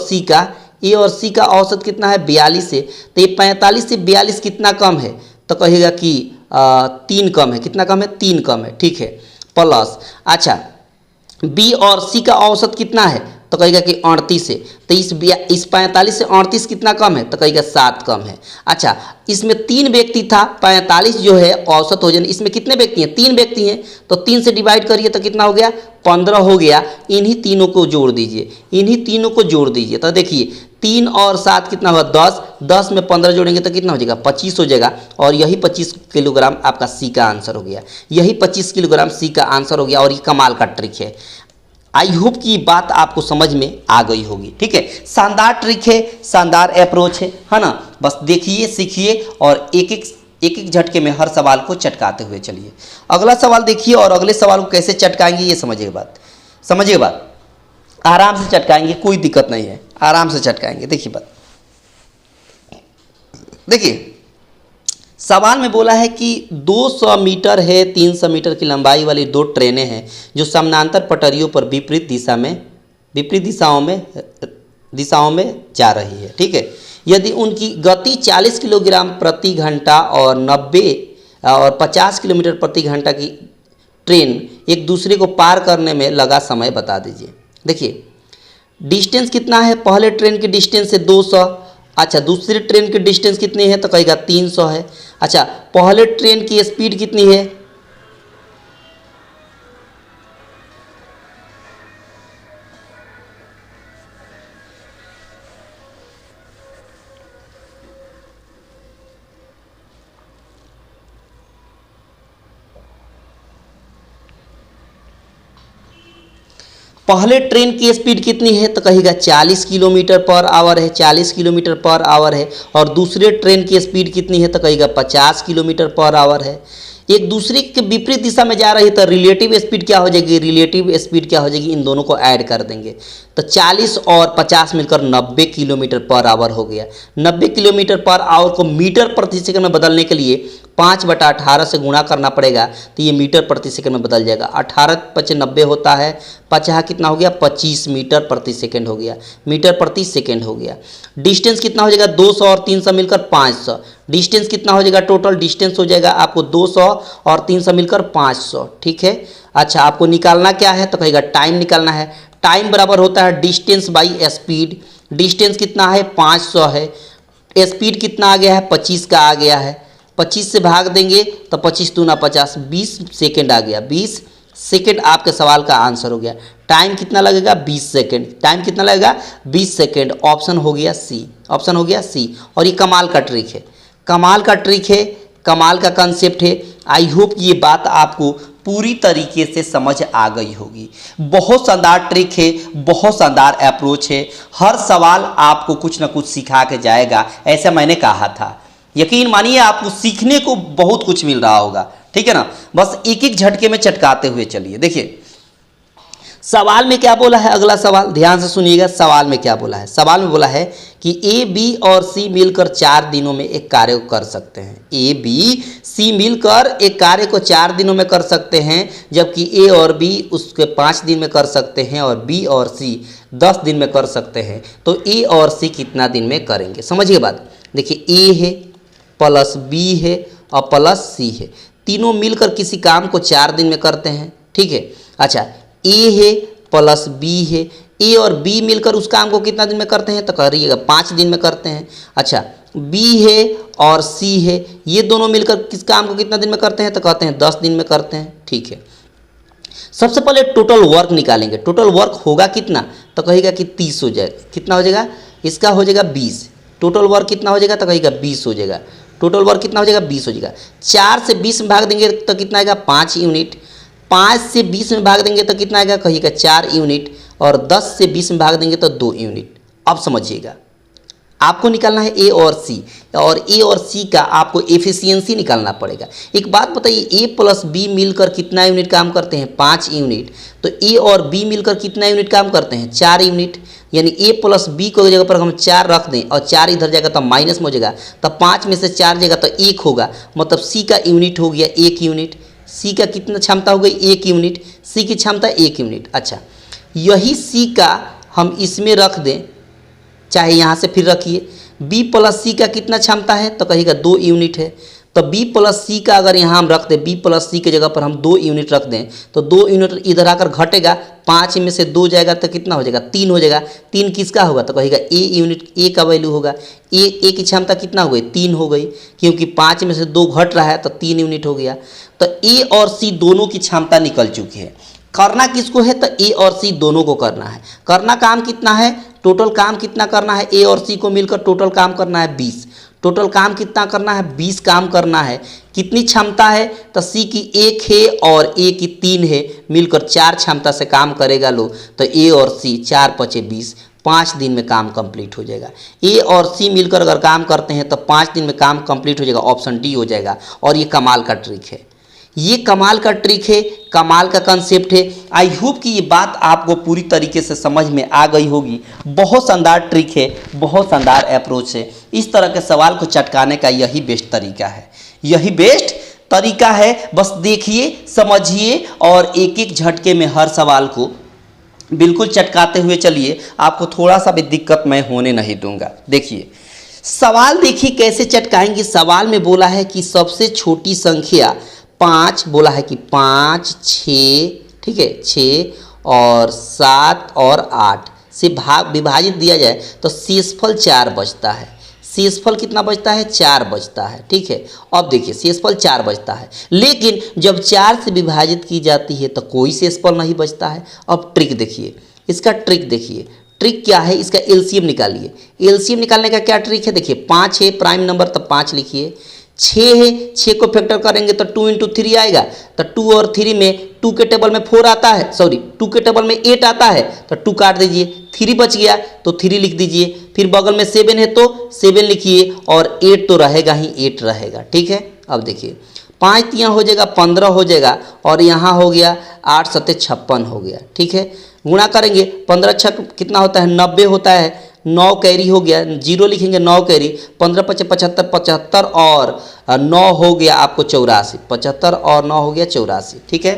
सी का औसत कितना है 42 है। तो ये 45 से 42 कितना कम है, तो कहेगा कि 3 कम है। कितना कम है 3 कम है। ठीक है, प्लस अच्छा बी और सी का औसत कितना है, तो कहेगा कि 38 है। तो इस 45 से 38 कितना कम है, तो कहेगा 7 कम है। अच्छा, इसमें 3 व्यक्ति था, 45 जो है औसत वजन, इसमें कितने व्यक्ति हैं 3 व्यक्ति हैं, तो 3 से डिवाइड करिए तो कितना हो गया 15 हो गया। इन्हीं तीनों को जोड़ दीजिए, तो देखिए 3 और 7 कितना हुआ 10, 10 में 15 जोड़ेंगे तो कितना हो जाएगा 25 हो जाएगा। और यही 25 किलोग्राम आपका सी का आंसर हो गया, यही 25 किलोग्राम सी का आंसर हो गया। और ये कमाल का ट्रिक है। आई होप कि बात आपको समझ में आ गई होगी। ठीक है, शानदार ट्रिक है, शानदार अप्रोच है ना। बस देखिए, सीखिए और एक एक एक झटके में हर सवाल को चटकाते हुए चलिए। अगला सवाल देखिए और अगले सवाल को कैसे चटकाएंगे ये समझिए बात, आराम से चटकाएंगे, कोई दिक्कत नहीं है, आराम से चटकाएंगे। देखिए बात, देखिए सवाल में बोला है कि 200 मीटर है 300 मीटर की लंबाई वाली दो ट्रेनें हैं जो समानांतर पटरियों पर विपरीत दिशाओं में जा रही है। ठीक है, यदि उनकी गति 40 किलोग्राम प्रति घंटा और 90 और 50 किलोमीटर प्रति घंटा की ट्रेन एक दूसरे को पार करने में लगा समय बता दीजिए। देखिए डिस्टेंस कितना है, पहले ट्रेन की डिस्टेंस है 200, अच्छा दूसरी ट्रेन की डिस्टेंस कितनी है तो कहेगा 300 है। अच्छा पहले ट्रेन की स्पीड कितनी है, पहले ट्रेन की स्पीड कितनी है तो कहेगा 40 किलोमीटर पर आवर है, 40 किलोमीटर पर आवर है। और दूसरे ट्रेन की स्पीड कितनी है तो कहेगा 50 किलोमीटर पर आवर है। एक दूसरे के विपरीत दिशा में जा रही है तो रिलेटिव स्पीड क्या हो जाएगी, इन दोनों को ऐड कर देंगे तो 40 और 50 मिलकर 90 किलोमीटर पर आवर हो गया। 90 किलोमीटर पर आवर को मीटर प्रति सेकंड में बदलने के लिए 5/18 से गुणा करना पड़ेगा तो ये मीटर प्रति सेकंड में बदल जाएगा। 18 × 90 होता है, 50 कितना हो गया 25 मीटर प्रति सेकंड हो गया, मीटर प्रति सेकंड हो गया। डिस्टेंस कितना हो जाएगा 200 और 300 मिलकर 500। डिस्टेंस कितना हो जाएगा, टोटल डिस्टेंस हो जाएगा आपको 200 और 300 मिलकर 500। ठीक है, अच्छा आपको निकालना क्या है तो कहेगा टाइम निकालना है। टाइम बराबर होता है डिस्टेंस बाई स्पीड। डिस्टेंस कितना है 500 है, स्पीड कितना आ गया है 25 का आ गया है, 25 से भाग देंगे तो 25 दूना 50, 20 सेकेंड आ गया, 20 सेकेंड आपके सवाल का आंसर हो गया। टाइम कितना लगेगा 20 सेकेंड, टाइम कितना लगेगा 20 सेकेंड। ऑप्शन हो गया सी, ऑप्शन हो गया सी। और ये कमाल का ट्रिक है, कमाल का ट्रिक है, कमाल का कंसेप्ट है। आई होप ये बात आपको पूरी तरीके से समझ आ गई होगी। बहुत शानदार ट्रिक है, बहुत शानदार अप्रोच है, हर सवाल आपको कुछ ना कुछ सिखा के जाएगा, ऐसा मैंने कहा था। यकीन मानिए आपको सीखने को बहुत कुछ मिल रहा होगा। ठीक है ना, बस एक एक झटके में चटकाते हुए चलिए। देखिए सवाल में क्या बोला है, अगला सवाल ध्यान से सुनिएगा। सवाल में क्या बोला है, सवाल में बोला है कि ए बी और सी मिलकर 4 दिनों में एक कार्य को कर सकते हैं। ए बी सी मिलकर एक कार्य को 4 दिनों में कर सकते हैं, जबकि ए और बी उसके 5 दिन में कर सकते हैं और बी और सी 10 दिन में कर सकते हैं। तो ए और सी कितना दिन में करेंगे, समझिए बात। देखिए ए है प्लस बी है और प्लस सी है, तीनों मिलकर किसी काम को 4 दिन में करते हैं। ठीक है, अच्छा ए है प्लस बी है, ए और बी मिलकर उस काम को कितना दिन में करते हैं तो करिएगा 5 दिन में करते हैं। अच्छा बी है और सी है, ये दोनों मिलकर किस काम को कितना दिन में करते हैं तो कहते हैं 10 दिन में करते हैं। ठीक है, सबसे पहले टोटल वर्क निकालेंगे। टोटल वर्क होगा कितना तो कहेगा कि 30 हो जाएगा, कितना हो जाएगा इसका हो जाएगा 20। टोटल वर्क कितना हो जाएगा तो कहेगा 20 हो जाएगा। टोटल वर्क कितना हो जाएगा 20 हो जाएगा। 4 से 20 में भाग देंगे तो कितना आएगा 5 यूनिट। 5 से 20 में भाग देंगे तो कितना आएगा कहिएगा 4 यूनिट। और 10 से 20 में भाग देंगे तो 2 यूनिट। अब समझिएगा आपको निकालना है ए और सी, और ए और सी का आपको एफिशिएंसी निकालना पड़ेगा। एक बात बताइए, ए प्लस बी मिलकर कितना यूनिट काम करते हैं 5 यूनिट, तो ए और बी मिलकर कितना यूनिट काम करते हैं 4 यूनिट। यानी ए प्लस बी को जगह पर हम 4 रख दें और 4 इधर जाएगा तो माइनस में हो जाएगा, तब 5 में से 4 जाएगा तो 1 होगा, मतलब सी का यूनिट हो गया 1 यूनिट। सी का कितना क्षमता हो गई 1 यूनिट, सी की क्षमता 1 यूनिट। अच्छा यही सी का हम इसमें रख दें, चाहे यहाँ से फिर रखिए, बी प्लस सी का कितना क्षमता है तो कहिएगा 2 यूनिट है। तो बी प्लस सी का अगर यहाँ हम रख दें, बी प्लस सी के जगह पर हम 2 यूनिट रख दें तो 2 यूनिट इधर आकर घटेगा, 5 में से 2 जाएगा तो कितना हो जाएगा 3 हो जाएगा। 3 किसका होगा तो कहेगा ए यूनिट, ए का वैल्यू होगा। ए की क्षमता कितना हो गई 3 हो गई, क्योंकि 5 में से 2 घट रहा है तो 3 यूनिट हो गया। तो ए और सी दोनों की क्षमता निकल चुकी है। करना किसको है तो ए और सी दोनों को करना है। करना काम कितना है, टोटल काम कितना करना है, ए और सी को मिलकर टोटल काम करना है 20। टोटल काम कितना करना है 20 काम करना है। कितनी क्षमता है तो सी की 1 है और ए की 3 है, मिलकर 4 क्षमता से काम करेगा। लो तो ए और सी 4 × 5 = 20, 5 दिन में काम कंप्लीट हो जाएगा। ए और सी मिलकर अगर काम करते हैं तो 5 दिन में काम कंप्लीट हो जाएगा, ऑप्शन डी हो जाएगा। और ये कमाल का ट्रिक है, ये कमाल का ट्रिक है, कमाल का कंसेप्ट है। आई होप कि ये बात आपको पूरी तरीके से समझ में आ गई होगी। बहुत शानदार ट्रिक है, बहुत शानदार अप्रोच है। इस तरह के सवाल को चटकाने का यही बेस्ट तरीका है, यही बेस्ट तरीका है। बस देखिए, समझिए और एक एक झटके में हर सवाल को बिल्कुल चटकाते हुए चलिए। आपको थोड़ा सा भी दिक्कत मैं होने नहीं दूंगा। देखिए सवाल, देखिए कैसे चटकाएंगे। सवाल में बोला है कि सबसे छोटी संख्या 5, बोला है कि 5, 6, ठीक है, 6 और 7 और 8 से विभाजित दिया जाए तो शेषफल 4 बचता है। शेषफल कितना बचता है? 4 बचता है, ठीक है। अब देखिए शेषफल 4 बचता है, लेकिन जब 4 से विभाजित की जाती है तो कोई शेषफल नहीं बचता है। अब ट्रिक देखिए, इसका ट्रिक देखिए, ट्रिक क्या है, इसका एलसीएम निकालिए। एलसीएम निकालने का क्या ट्रिक है? देखिए 5 है प्राइम नंबर, तो 5 लिखिए। 6 है, 6 को फैक्टर करेंगे तो 2 × 3 आएगा, तो 2 और 3 में 2 के टेबल में 4 आता है, सॉरी 2 के टेबल में 8 आता है, तो 2 काट दीजिए, 3 बच गया तो 3 लिख दीजिए। फिर बगल में 7 है तो 7 लिखिए, और 8 तो रहेगा ही, 8 रहेगा, ठीक है। अब देखिए 5 3 हो जाएगा 15 हो जाएगा, और यहाँ हो गया 8 7 56 हो गया, ठीक है। गुणा करेंगे 15 6 कितना होता है? 90 होता है। 9 कैरी हो गया, 0 लिखेंगे, 9 कैरी, 15 5 75, 75 और 9 हो गया आपको 84, 75 और 9 हो गया 84, ठीक है।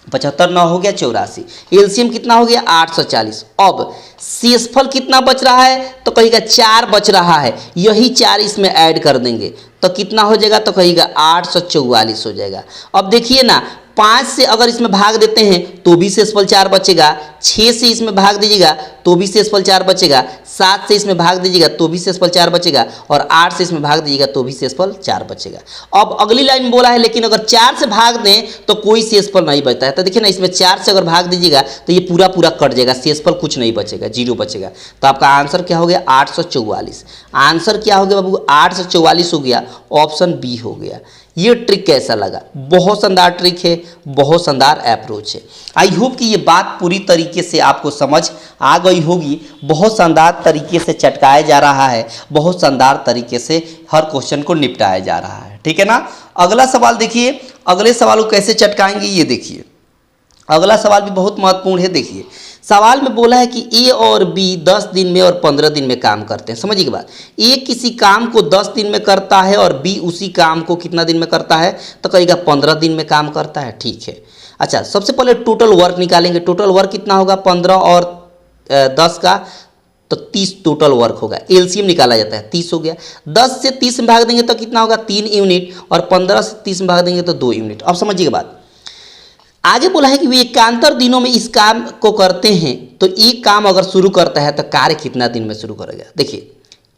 75 9 हो गया 84। एलसीएम कितना हो गया? 840। अब शेषफल कितना बच रहा है? तो कहिएगा 4 बच रहा है, यही 4 इसमें ऐड कर देंगे तो कितना हो जाएगा? तो कहिएगा 844 हो जाएगा। अब देखिए ना, 5 से अगर इसमें भाग देते हैं तो भी शेषफल 4 बचेगा, 6 से इसमें भाग दीजिएगा तो भी शेषफल 4 बचेगा, 7 से इसमें भाग दीजिएगा तो भी शेषफल 4 बचेगा, और 8 से इसमें भाग दीजिएगा तो भी शेषफल 4 बचेगा। अब अगली लाइन में बोला है लेकिन अगर 4 से भाग दें तो कोई शेषफल नहीं बचता है। तो देखिए ना, इसमें 4 से अगर भाग दीजिएगा तो ये पूरा पूरा कट जाएगा, शेषफल कुछ नहीं बचेगा, 0 बचेगा। तो आपका आंसर क्या हो गया? 844। आंसर क्या हो गया बाबू? 844 हो गया, ऑप्शन बी हो गया। ये ट्रिक कैसा लगा? बहुत शानदार ट्रिक है, बहुत शानदार अप्रोच है। आई होप कि ये बात पूरी तरीके से आपको समझ आ गई होगी। बहुत शानदार तरीके से चटकाया जा रहा है, बहुत शानदार तरीके से हर क्वेश्चन को निपटाया जा रहा है, ठीक है ना। अगला सवाल देखिए, अगले सवाल को कैसे चटकाएंगे ये देखिए। अगला सवाल भी बहुत महत्वपूर्ण है। देखिए सवाल में बोला है कि ए और बी 10 दिन में और 15 दिन में काम करते हैं। समझिए की बात, ए किसी काम को 10 दिन में करता है और बी उसी काम को कितना दिन में करता है? तो कहेगा 15 दिन में काम करता है, ठीक है। अच्छा, सबसे पहले टोटल वर्क निकालेंगे। टोटल वर्क कितना होगा? 15 और 10 का तो 30 टोटल वर्क होगा। एलसीएम निकाला जाता है, 30 हो गया। 10 से 30 में भाग देंगे तो कितना होगा? 3 यूनिट, और 15 से 30 में भाग देंगे तो 2 यूनिट। अब समझिए बात, आगे बोला है कि वे एकांतर दिनों में इस काम को करते हैं, तो एक काम अगर शुरू करता है तो कार्य कितना दिन में शुरू करेगा? देखिए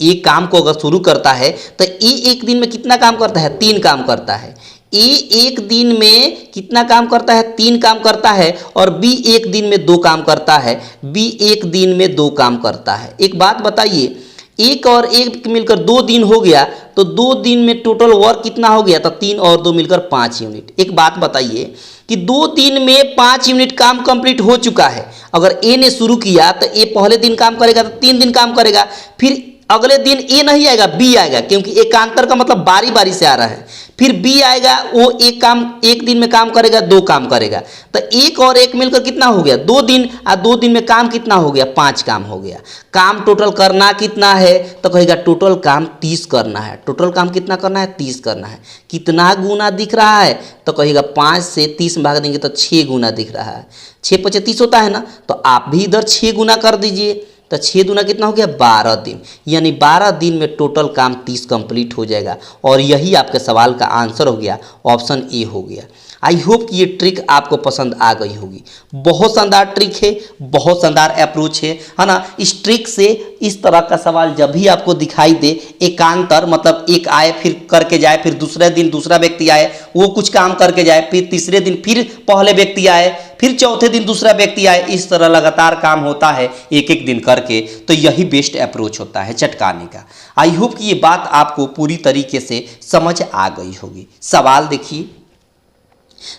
एक काम को अगर शुरू करता है तो ए एक दिन में कितना काम करता है? 3 काम करता है। ए एक दिन में कितना काम करता है? 3 काम करता है। और बी एक दिन में 2 काम करता है। बी एक दिन में 2 काम करता है। एक बात बताइए, 1 और 1 मिलकर 2 दिन हो गया, तो 2 दिन में टोटल वर्क कितना हो गया? तो 3 और 2 मिलकर 5 यूनिट। एक बात बताइए कि 2 दिन में 5 यूनिट काम कंप्लीट हो चुका है। अगर ए ने शुरू किया तो ए पहले दिन काम करेगा तो 3 दिन काम करेगा, फिर अगले दिन ए नहीं आएगा, बी आएगा, क्योंकि एकांतर का मतलब बारी बारी से आ रहा है। फिर बी आएगा, वो एक दिन में काम करेगा, 2 काम करेगा। तो 1 और 1 मिलकर कितना हो गया? 2 दिन, और 2 दिन में काम कितना हो गया? 5 काम हो गया। काम टोटल करना कितना है? तो कहेगा टोटल काम 30 करना है। टोटल काम कितना करना है? 30 करना है। कितना गुना दिख रहा है? तो कहेगा 5 से 30 में भाग देंगे तो 6 गुना दिख रहा है। 6 × 35 होता है ना, तो आप भी इधर 6 गुना कर दीजिए, तो 6 दूना कितना हो गया? 12 दिन। यानी 12 दिन में टोटल काम 30 कंप्लीट हो जाएगा, और यही आपके सवाल का आंसर हो गया, ऑप्शन ए हो गया। आई होप कि ये ट्रिक आपको पसंद आ गई होगी। बहुत शानदार ट्रिक है, बहुत शानदार अप्रोच है ना। इस ट्रिक से इस तरह का सवाल जब भी आपको दिखाई दे, एकांतर मतलब एक आए फिर करके जाए, फिर दूसरे दिन दूसरा व्यक्ति आए वो कुछ काम करके जाए, फिर तीसरे दिन फिर पहले व्यक्ति आए, फिर चौथे दिन दूसरा व्यक्ति आए, इस तरह लगातार काम होता है एक एक दिन करके, तो यही बेस्ट अप्रोच होता है चटकाने का। आई होप कि ये बात आपको पूरी तरीके से समझ आ गई होगी। सवाल देखिए,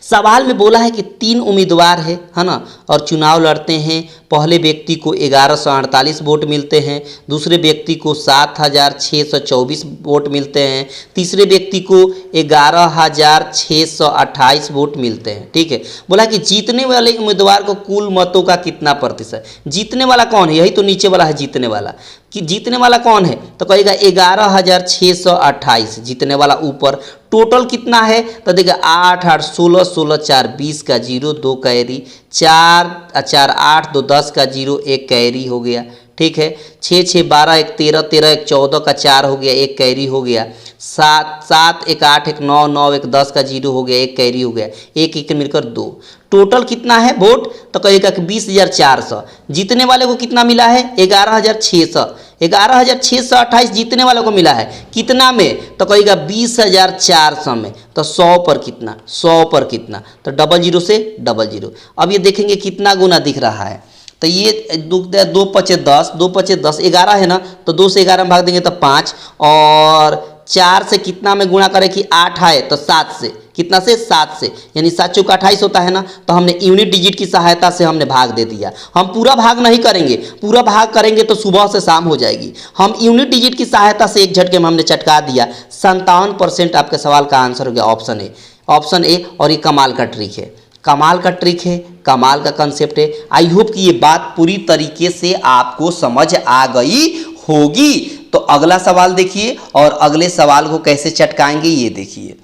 सवाल में बोला है कि 3 उम्मीदवार है ना, और चुनाव लड़ते हैं। पहले व्यक्ति को 1148 वोट मिलते हैं, दूसरे व्यक्ति को 7624 वोट मिलते हैं, तीसरे व्यक्ति को 11628 वोट मिलते हैं। ठीक है, बोला कि जीतने वाले उम्मीदवार को कुल मतों का कितना प्रतिशत। जीतने वाला कौन है, यही तो नीचे वाला है जीतने वाला, कि जीतने वाला कौन है, तो कहेगा 11628 जीतने वाला ऊपर। टोटल कितना है तो देखिए 8 8 16 16 4 20 का 0 2 कैरी, 4 4 8 2 10 का 0 1 कैरी हो गया। ठीक है, 6 6 12 1 13 13 1 14 का 4 हो गया, 1 कैरी हो गया। 7 7 1 8 1 9 9 1 10 का 0 हो गया, 1 कैरी हो गया। 1 1 मिलकर 2। टोटल कितना है वोट, तो कहेगा कि 20,400। जीतने वाले को कितना मिला है 11,600। 11,628 जीतने वाले को मिला है कितना में, तो कहेगा 20,400 में। तो 100 पर कितना, 100 पर कितना, तो 00 से 00। अब ये देखेंगे कितना गुना दिख रहा है, तो ये 2 5 10, 2 5 10 11 है ना, तो 2 से 11 में भाग देंगे तो 5, और 4 से कितना में गुणा करें कि 8 आए तो 7 से, कितना से 7 से, यानी 7 चौका 28 होता है ना, तो हमने यूनिट डिजिट की सहायता से हमने भाग दे दिया। हम पूरा भाग नहीं करेंगे, पूरा भाग करेंगे तो सुबह से शाम हो जाएगी। हम यूनिट डिजिट की सहायता से एक झटके में हमने चटका दिया। 57% आपके सवाल का आंसर हो गया ऑप्शन ए, ऑप्शन ए। और ये कमाल का ट्रिक है, कमाल का ट्रिक है, कमाल का कंसेप्ट है। आई होप कि ये बात पूरी तरीके से आपको समझ आ गई होगी। तो अगला सवाल देखिए, और अगले सवाल को कैसे चटकाएंगे ये देखिए।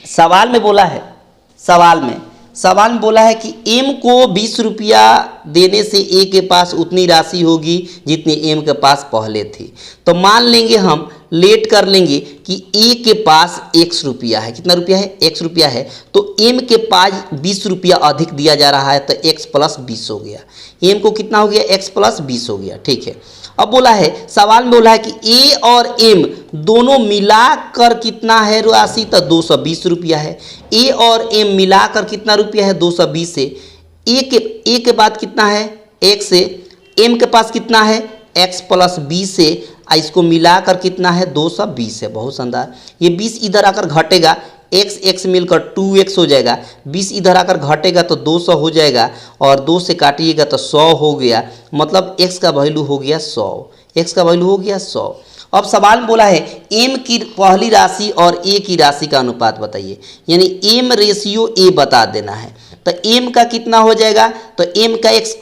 सवाल में बोला है, सवाल में बोला है कि एम को 20 रुपया देने से ए के पास उतनी राशि होगी जितनी एम के पास पहले थी। तो मान लेंगे हम, लेट कर लेंगे कि ए के पास x रुपया है। कितना रुपया है, x रुपया है। तो एम के पास 20 रुपया अधिक दिया जा रहा है, तो x + 20 हो गया। एम को कितना हो गया, x + 20 हो गया। ठीक है, अब बोला है, सवाल में बोला है कि ए और एम दोनों मिलाकर कितना है राशि, तो 220 रुपया है। ए और एम मिलाकर कितना रुपया है, 220 से। ए के बाद कितना है, x से। एम के पास कितना है, x + 20 से। इसको मिलाकर कितना है, 220 है। बहुत शानदार। ये 20 इधर आकर घटेगा, x मिलकर 2x हो जाएगा। 20 इधर आकर घटेगा तो 200 हो जाएगा, और 2 से काटिएगा तो 100 हो गया। मतलब x का वैल्यू हो गया 100, x का वैल्यू हो गया 100। अब सवाल में बोला है m की पहली राशि और a की राशि का अनुपात बताइए, यानी m रेशियो a बता देना है। तो m का कितना हो जाएगा, तो m का x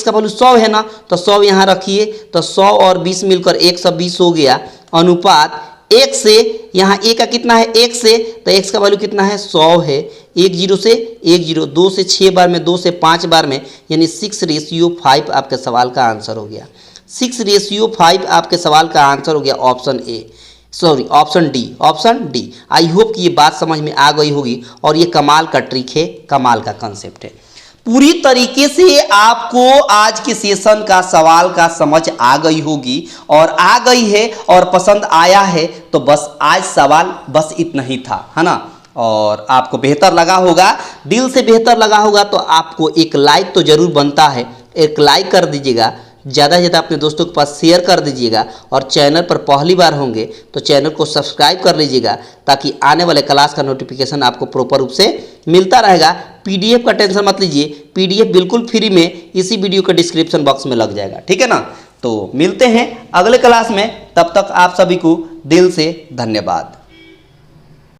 का वैल्यू 100 है ना, तो 100 यहाँ रखिए, तो 100 और 20 मिलकर 120 हो गया। अनुपात x से, यहाँ a का कितना है, x से, तो x का वैल्यू कितना है, 100 है। 1 0 से 1 0, 2 से 6 बार में, 2 से 5 बार में, यानी 6:5 आपके सवाल का आंसर हो गया। 6:5 आपके सवाल का आंसर हो गया option A, sorry option D, option D. I hope कि ये बात समझ में आ गई होगी, और ये कमाल का ट्रिक है, कमाल का कंसेप्ट है। पूरी तरीके से आपको आज के सेशन का सवाल का समझ आ गई होगी, और आ गई है और पसंद आया है, तो बस आज सवाल बस इतना ही था, है ना। और आपको बेहतर लगा होगा, दिल से बेहतर लगा होगा, तो आपको एक लाइक तो जरूर बनता है। एक लाइक कर दीजिएगा, ज़्यादा से ज़्यादा अपने दोस्तों के पास शेयर कर दीजिएगा, और चैनल पर पहली बार होंगे तो चैनल को सब्सक्राइब कर लीजिएगा, ताकि आने वाले क्लास का नोटिफिकेशन आपको प्रॉपर रूप से मिलता रहेगा। पीडीएफ का टेंशन मत लीजिए, पीडीएफ बिल्कुल फ्री में इसी वीडियो के डिस्क्रिप्शन बॉक्स में लग जाएगा, ठीक है ना। तो मिलते हैं अगले क्लास में, तब तक आप सभी को दिल से धन्यवाद।